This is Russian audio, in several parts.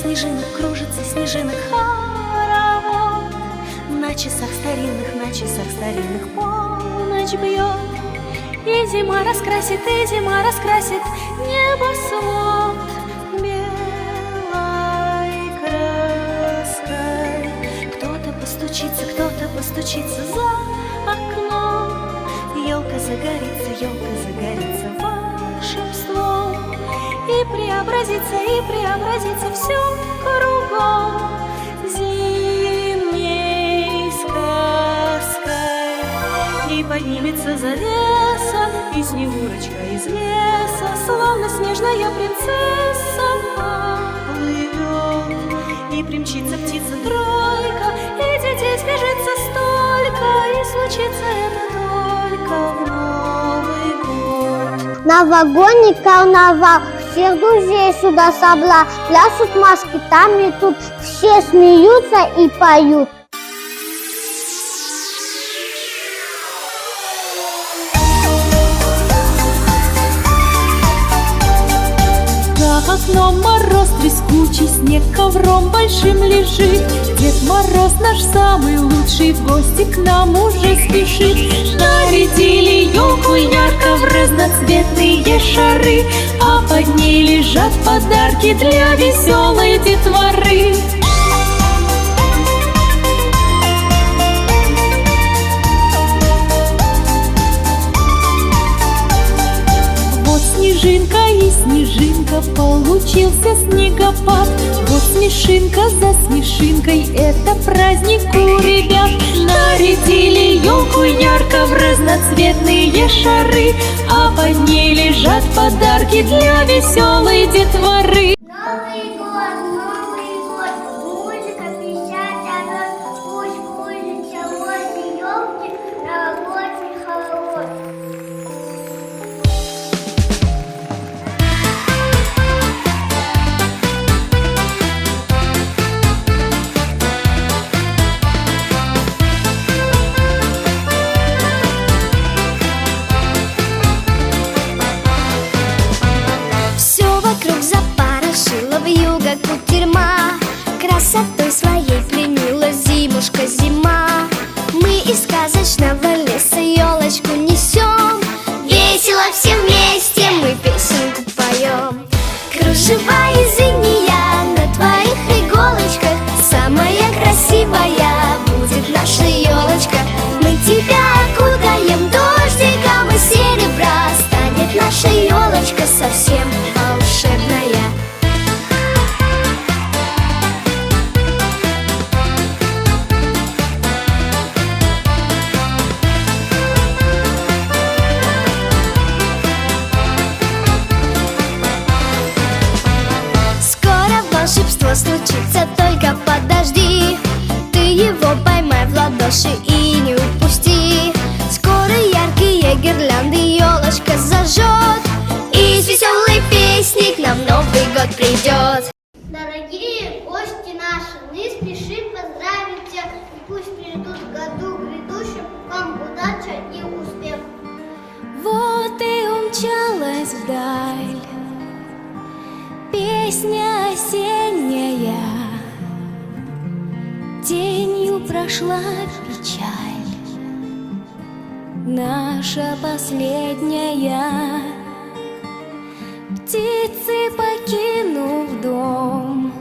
снежинок кружится, снежинок хоровод. На часах старинных полночь бьет. И зима раскрасит небосвод белой краской. Кто-то постучится за окном. Елка загорится волшебством. И преобразится все кругом зимней сказкой. И поднимется завеса, и Снегурочка из леса, словно снежная принцесса, плывет. И примчится птица тройка, и детей сбежится столько, и случится это только в Новый год. Новогодний карнавал, всех друзей сюда собрал, пляшут маски там и тут, все смеются и поют. За окном мороз трескучий, снег ковром большим лежит. Дед Мороз наш самый лучший, в гости к нам уже спешит. Нарядили елку ярко в разноцветные шары, а под ней лежат подарки для веселой детворы. Снежинка и снежинка, получился снегопад. Вот смешинка за смешинкой, это праздник у ребят. Нарядили елку ярко в разноцветные шары, а под ней лежат подарки для веселой детворы. Новый год, музыка пищать орёт, пусть кружится возле елки новогодний хоровод. Кутерьма красотой своей пленила зимушка зима. Мы из сказочного леса елочку несем, весело все вместе мы песенку поем. Кружева из инея на твоих иголочках, самая красивая будет наша елочка. Мы тебя окутаем дождиком из серебра, станет наша елочка совсем волшебная. Волшебство случится, только подожди. Ты его поймай в ладоши и не упусти. Скоро яркие гирлянды елочка зажжет, и с веселой песней к нам Новый год придет. Дорогие гости наши, мы спешим поздравить всех, и пусть придут в году грядущем вам удача и успех. Вот и умчалась вдаль песня осенняя, тенью прошла печаль наша последняя. Птицы, покинув дом,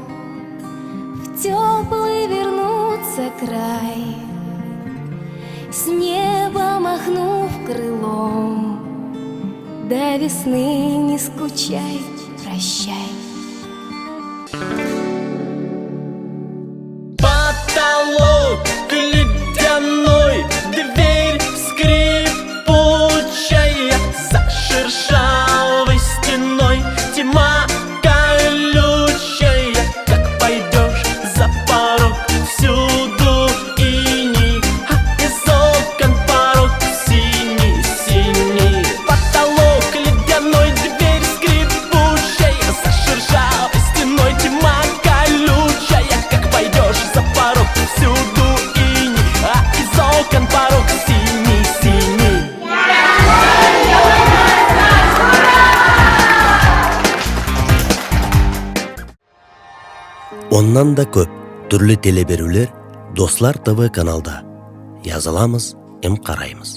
в теплый вернутся край, с неба махнув крылом, до весны не скучай, прощай. Потолок ледяной, дверь скрипучая, за шершавой стеной тьма колючая. Как пойдешь за порог, всюду иней, а из окон порог синий-синий. Потолок ледяной, дверь скрипучая, за шершавой стеной тьма колючая. Как пойдешь за порог, всюду иней, а из окон порог синий-синий. Оннан да көп түрлі теле берулер Достар ТВ каналда. Жазыламыз, қараймыз.